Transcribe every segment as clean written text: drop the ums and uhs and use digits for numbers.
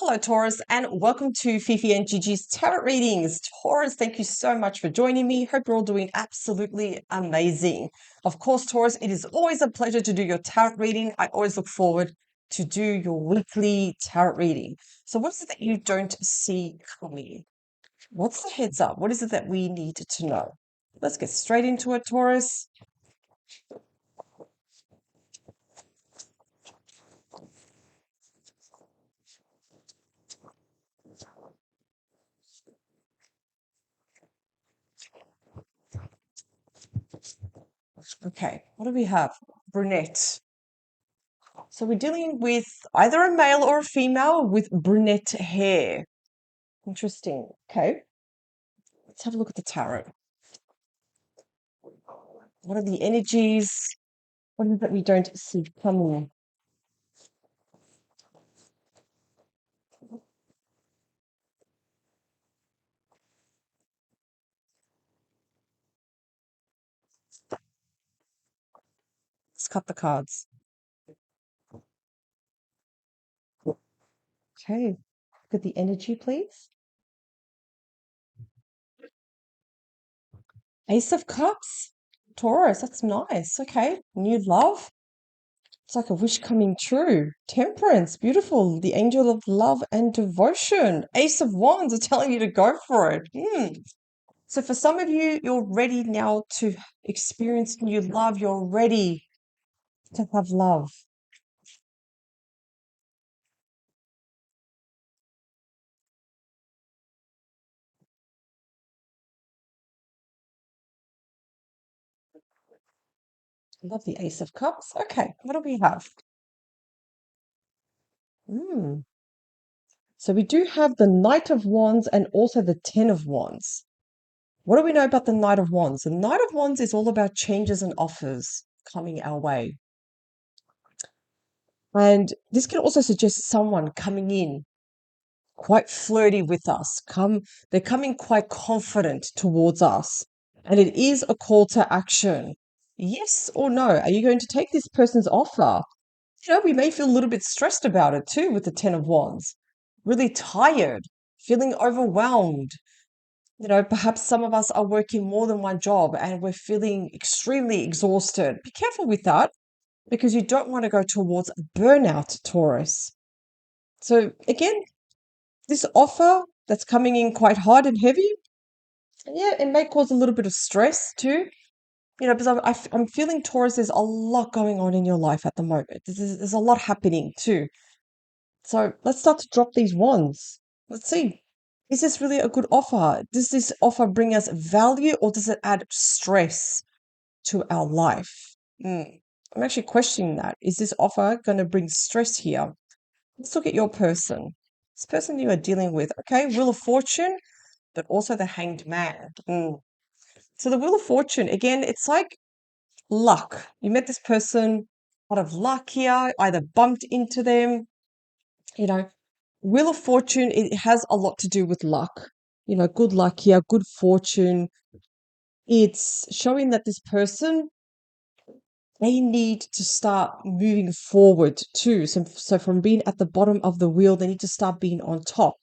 Hello, Taurus, and welcome to Fifi and Gigi's Tarot Readings. Taurus, thank you so much for joining me. Hope you're all doing absolutely amazing. Of course, Taurus, it is always a pleasure to do your tarot reading. I always look forward to do your weekly tarot reading. So what is it that you don't see coming? What's the heads up? What is it that we need to know? Let's get straight into it, Taurus. Okay, what do we have? Brunette. So we're dealing with either a male or a female with brunette hair. Interesting. Okay, let's have a look at the tarot. What are the energies? What is it that we don't see coming? Let's cut the cards. Okay, look at the energy, please. Ace of Cups. Taurus, that's nice. Okay, new love. It's like a wish coming true. Temperance, beautiful. The angel of love and devotion. Ace of Wands are telling you to go for it. So for some of you, you're ready now to experience new love. You're ready to have love. I love the Ace of Cups. Okay, what do we have? Mm. So we do have the Knight of Wands and also the Ten of Wands. What do we know about the Knight of Wands? The Knight of Wands is all about changes and offers coming our way. And this can also suggest someone coming in quite flirty with us. They're coming quite confident towards us. And it is a call to action. Yes or no? Are you going to take this person's offer? We may feel a little bit stressed about it too with the Ten of Wands. Really tired, feeling overwhelmed. Perhaps some of us are working more than one job and we're feeling extremely exhausted. Be careful with that because you don't want to go towards burnout, Taurus. So again, this offer that's coming in quite hard and heavy, yeah, it may cause a little bit of stress too. Because I'm feeling, Taurus, there's a lot going on in your life at the moment. There's a lot happening too. So let's start to drop these wands. Let's see. Is this really a good offer? Does this offer bring us value or does it add stress to our life? I'm actually questioning that. Is this offer going to bring stress here? Let's look at your person. This person you are dealing with. Okay, Wheel of Fortune, but also the Hanged Man. So the Wheel of Fortune, again, it's like luck. You met this person out of luck here, either bumped into them, you know. Wheel of Fortune, it has a lot to do with luck. Good luck here, good fortune. It's showing that this person, they need to start moving forward too. So from being at the bottom of the wheel, they need to start being on top.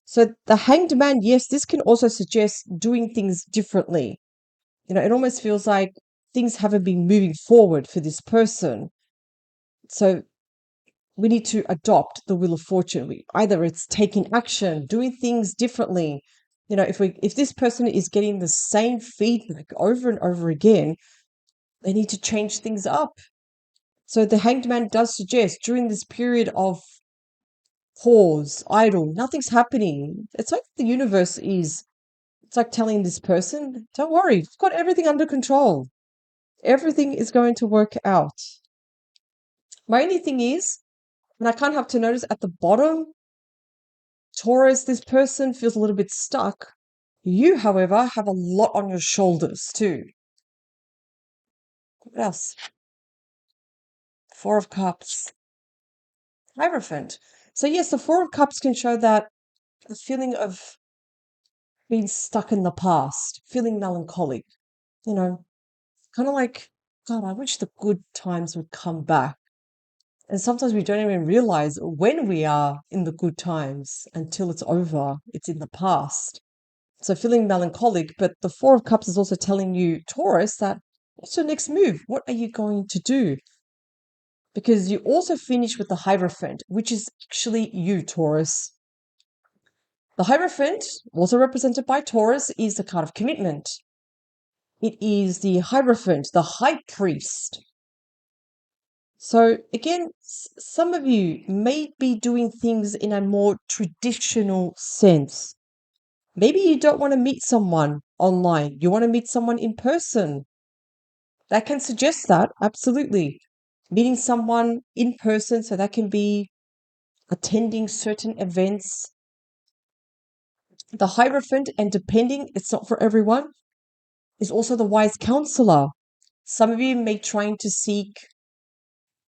So the Hanged Man, yes, this can also suggest doing things differently. It almost feels like things haven't been moving forward for this person. So we need to adopt the Wheel of Fortune. Either it's taking action, doing things differently. If this person is getting the same feedback over and over again, they need to change things up. So the Hanged Man does suggest during this period of pause, idle, nothing's happening. It's like the universe is, it's like telling this person, don't worry, you've got everything under control. Everything is going to work out. My only thing is, and I can't help to notice at the bottom, Taurus, this person feels a little bit stuck. You, however, have a lot on your shoulders too. What else? Four of Cups. Hierophant. So yes, the Four of Cups can show that a feeling of being stuck in the past, feeling melancholic, kind of like, God, I wish the good times would come back. And sometimes we don't even realize when we are in the good times until it's over, it's in the past. So feeling melancholic, but the Four of Cups is also telling you, Taurus, that what's your next move? What are you going to do? Because you also finish with the Hierophant, which is actually you, Taurus. The Hierophant, also represented by Taurus, is the card of commitment. It is the Hierophant, the High Priest. So again, some of you may be doing things in a more traditional sense. Maybe you don't want to meet someone online. You want to meet someone in person. That can suggest that, absolutely. Meeting someone in person, so that can be attending certain events. The Hierophant, and depending, it's not for everyone, is also the wise counselor. Some of you may trying to seek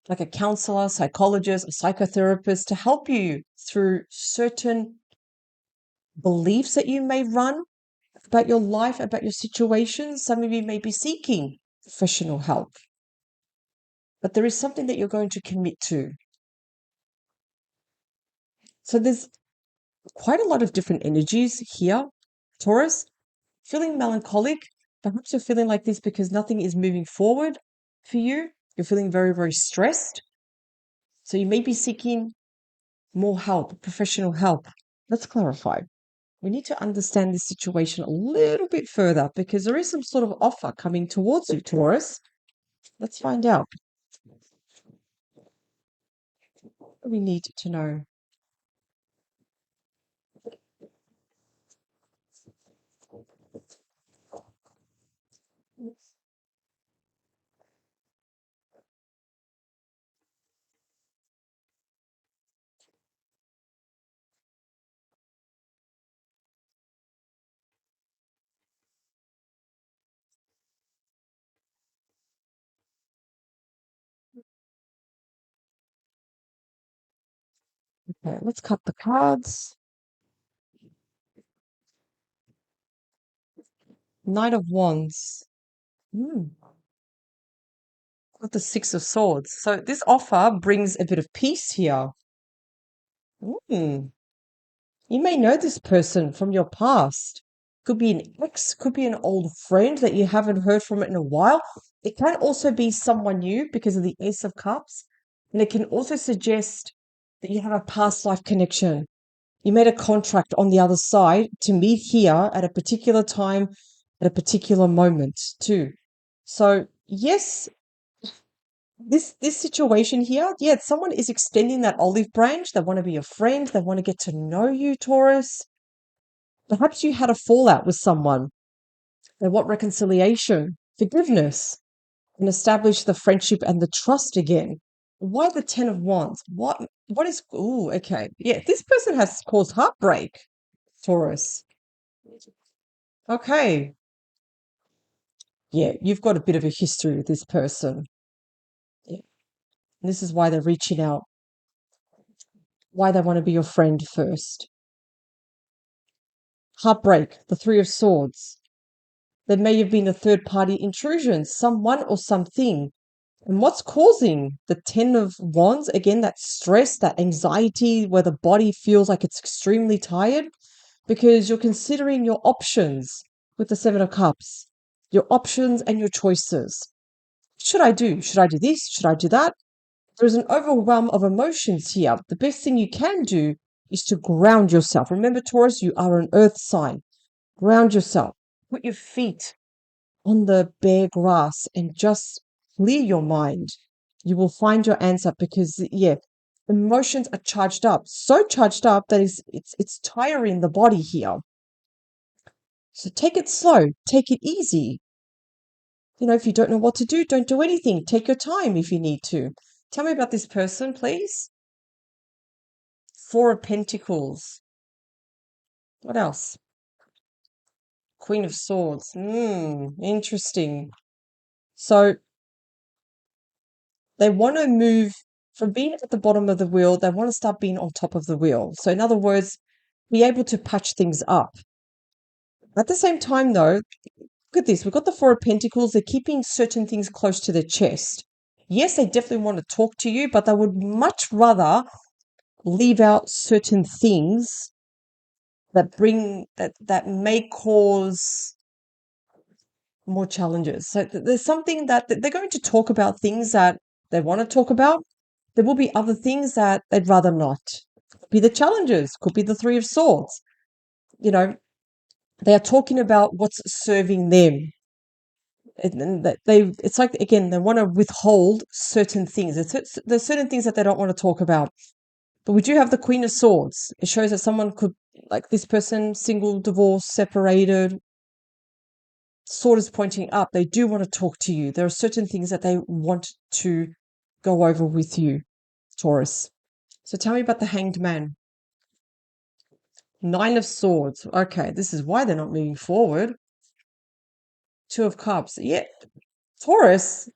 like a counselor, psychologist, a psychotherapist to help you through certain beliefs that you may run about your life, about your situation. Some of you may be seeking professional help, but there is something that you're going to commit to. So there's quite a lot of different energies here, Taurus. Feeling melancholic, perhaps you're feeling like this because nothing is moving forward for you. You're feeling very, very stressed. So you may be seeking more help, professional help. Let's clarify. We need to understand this situation a little bit further because there is some sort of offer coming towards you, Taurus. Let's find out. What do we need to know? Okay, let's cut the cards. Knight of Wands. Hmm. Got the Six of Swords. So this offer brings a bit of peace here. Hmm. You may know this person from your past. Could be an ex, could be an old friend that you haven't heard from in a while. It can also be someone new because of the Ace of Cups. And it can also suggest that you have a past life connection. You made a contract on the other side to meet here at a particular time, at a particular moment, too. So, yes, this situation here, yeah, someone is extending that olive branch. They want to be your friend. They want to get to know you, Taurus. Perhaps you had a fallout with someone. They want reconciliation, forgiveness, and establish the friendship and the trust again. Why the Ten of Wands? What is okay. Yeah, this person has caused heartbreak, Taurus. Okay. Yeah, you've got a bit of a history with this person. Yeah. This is why they're reaching out, why they want to be your friend first. Heartbreak, the Three of Swords. There may have been a third party intrusion, someone or something. And what's causing the Ten of Wands? Again, that stress, that anxiety, where the body feels like it's extremely tired because you're considering your options with the Seven of Cups, your options and your choices. Should I do? Should I do this? Should I do that? There's an overwhelm of emotions here. The best thing you can do is to ground yourself. Remember, Taurus, you are an earth sign. Ground yourself. Put your feet on the bare grass and just clear your mind. You will find your answer because, yeah, emotions are charged up, so charged up that it's tiring the body here. So take it slow, take it easy. If you don't know what to do, don't do anything. Take your time if you need to. Tell me about this person, please. Four of Pentacles. What else? Queen of Swords. Interesting. So they want to move from being at the bottom of the wheel, they want to start being on top of the wheel. So, in other words, be able to patch things up. At the same time, though, look at this. We've got the Four of Pentacles. They're keeping certain things close to their chest. Yes, they definitely want to talk to you, but they would much rather leave out certain things that may cause more challenges. So there's something that they're going to talk about things that they want to talk about. There will be other things that they'd rather not. Could be the challenges, could be the Three of Swords. You know, they are talking about what's serving them. And that it's like, again, they want to withhold certain things. There's certain things that they don't want to talk about. But we do have the Queen of Swords. It shows that someone could, like this person, single, divorced, separated, sword is pointing up. They do want to talk to you. There are certain things that they want to go over with you, Taurus. So tell me about the Hanged Man. Nine of Swords. Okay, this is why they're not moving forward. Two of Cups. Yeah, Taurus.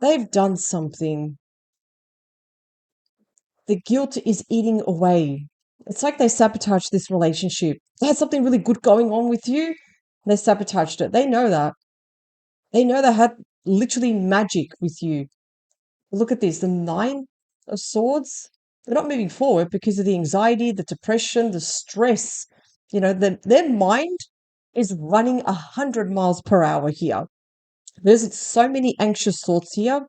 They've done something. The guilt is eating away. It's like they sabotaged this relationship. They had something really good going on with you. They sabotaged it. They know that. They know they had literally magic with you. Look at this, the Nine of Swords. They're not moving forward because of the anxiety, the depression, the stress. Their mind is running 100 miles per hour here. There's so many anxious thoughts here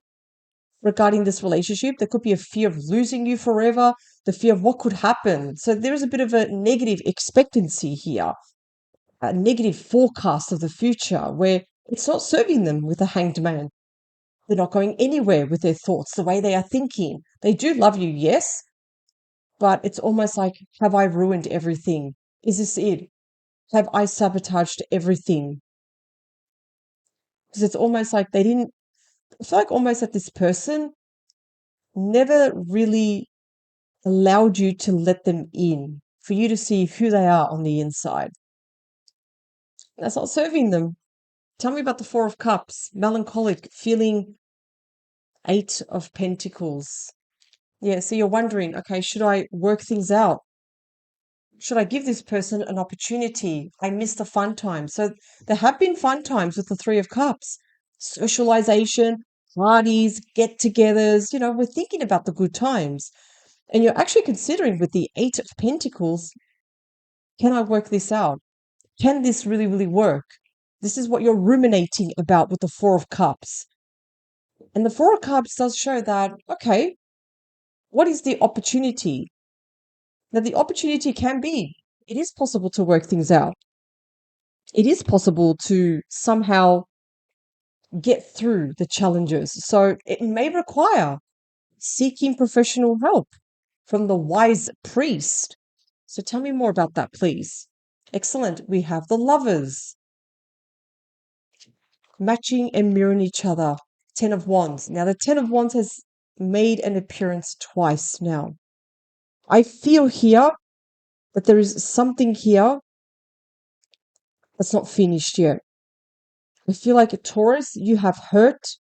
regarding this relationship. There could be a fear of losing you forever, the fear of what could happen. So there is a bit of a negative expectancy here, a negative forecast of the future where it's not serving them with a Hanged Man. They're not going anywhere with their thoughts, the way they are thinking. They do love you, yes, but it's almost like, have I ruined everything? Is this it? Have I sabotaged everything? Because it's almost like they didn't, I feel like almost that this person never really allowed you to let them in, for you to see who they are on the inside. That's not serving them. Tell me about the Four of Cups, melancholic, feeling Eight of Pentacles. Yeah, so you're wondering, okay, should I work things out? Should I give this person an opportunity? I missed the fun times. So there have been fun times with the Three of Cups, socialization, parties, get togethers. We're thinking about the good times. And you're actually considering with the Eight of Pentacles, can I work this out? Can this really, really work? This is what you're ruminating about with the Four of Cups. And the Four of Cups does show that, okay, what is the opportunity? Now, the opportunity can be, it is possible to work things out. It is possible to somehow get through the challenges. So it may require seeking professional help from the wise priest. So tell me more about that, please. Excellent. We have the Lovers matching and mirroring each other. Ten of Wands. Now, the Ten of Wands has made an appearance twice now. I feel here that there is something here that's not finished yet. I feel like a Taurus, you have hurt,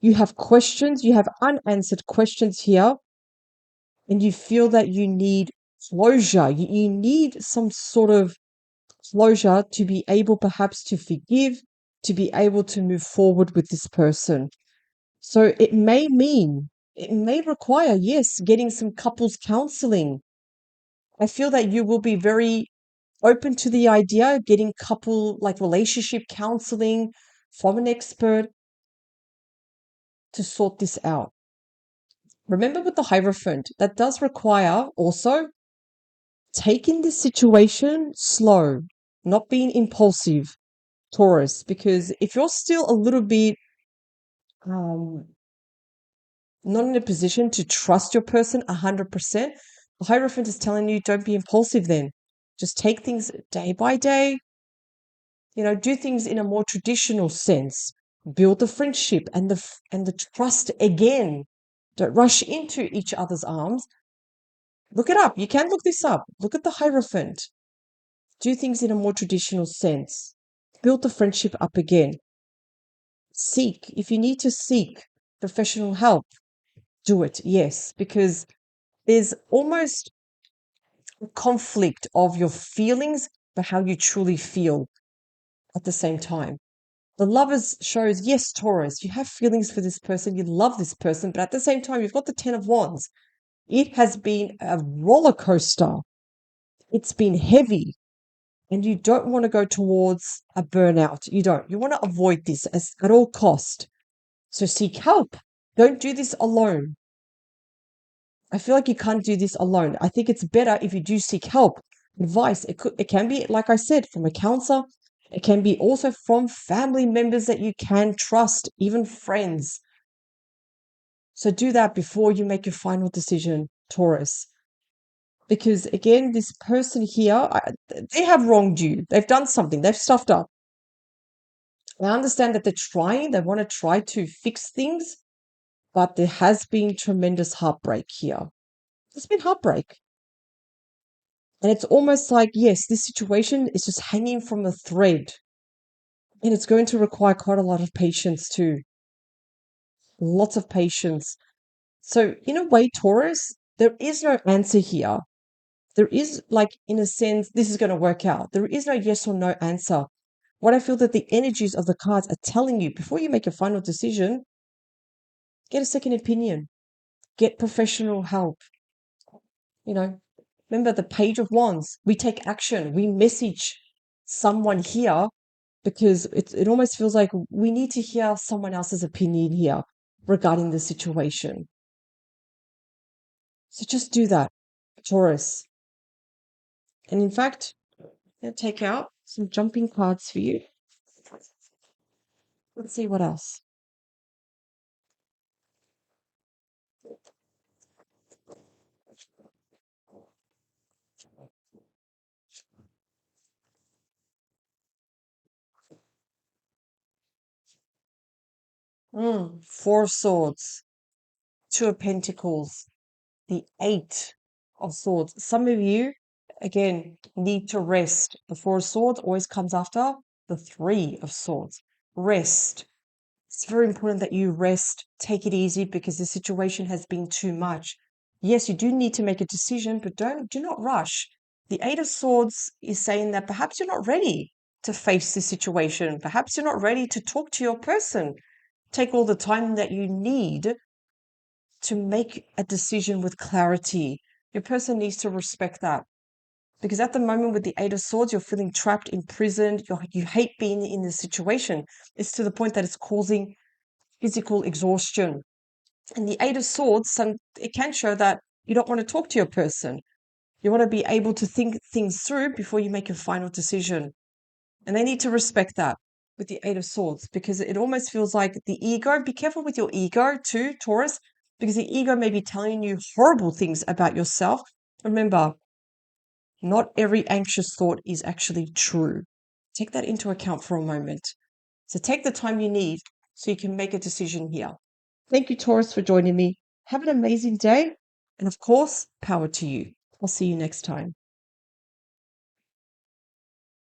you have questions, you have unanswered questions here, and you feel that you need closure. You need some sort of closure to be able perhaps to forgive, to be able to move forward with this person. So it may require, yes, getting some couples counseling. I feel that you will be very open to the idea of getting couple, like relationship counseling from an expert to sort this out. Remember with the Hierophant, that does require also taking this situation slow, not being impulsive, Taurus, because if you're still a little bit um, not in a position to trust your person 100%, the Hierophant is telling you don't be impulsive then. Just take things day by day, do things in a more traditional sense. Build the friendship and the trust again. Don't rush into each other's arms. Look it up. You can look this up. Look at the Hierophant. Do things in a more traditional sense. Build the friendship up again. Seek. If you need to seek professional help, do it. Yes, because there's almost a conflict of your feelings, but how you truly feel at the same time. The lovers shows, yes, Taurus, you have feelings for this person, you love this person, but at the same time, you've got the 10 of Wands. It has been a roller coaster. It's been heavy, and you don't want to go towards a burnout. You don't. You want to avoid this at all cost. So seek help. Don't do this alone. I feel like you can't do this alone. I think it's better if you do seek help, advice. It can be, like I said, from a counselor. It can be also from family members that you can trust, even friends. So do that before you make your final decision, Taurus. Because again, this person here, they have wronged you. They've done something. They've stuffed up. I understand that they're trying. They want to try to fix things, but there has been tremendous heartbreak here. There's been heartbreak. And it's almost like, yes, this situation is just hanging from a thread. And it's going to require quite a lot of patience too. Lots of patience. So, in a way, Taurus, there is no answer here. There is, like, in a sense, this is going to work out. There is no yes or no answer. What I feel that the energies of the cards are telling you before you make a final decision, get a second opinion, get professional help. You know, remember the Page of Wands. We take action, we message someone here because it almost feels like we need to hear someone else's opinion here regarding the situation. So just do that, Taurus. And in fact, I'll take out some jumping cards for you. Let's see what else. Four of Swords, Two of Pentacles, the Eight of Swords. Some of you, again, need to rest. The Four of Swords always comes after the Three of Swords. Rest. It's very important that you rest, take it easy because the situation has been too much. Yes, you do need to make a decision, but do not rush. The Eight of Swords is saying that perhaps you're not ready to face this situation. Perhaps you're not ready to talk to your person. Take all the time that you need to make a decision with clarity. Your person needs to respect that. Because at the moment with the Eight of Swords, you're feeling trapped, imprisoned. You hate being in this situation. It's to the point that it's causing physical exhaustion. And the Eight of Swords, it can show that you don't want to talk to your person. You want to be able to think things through before you make your final decision. And they need to respect that with the Eight of Swords because it almost feels like the ego. Be careful with your ego too, Taurus, because the ego may be telling you horrible things about yourself. Remember, not every anxious thought is actually true. Take that into account for a moment. So take the time you need so you can make a decision here. Thank you, Taurus, for joining me. Have an amazing day. And of course, power to you. I'll see you next time.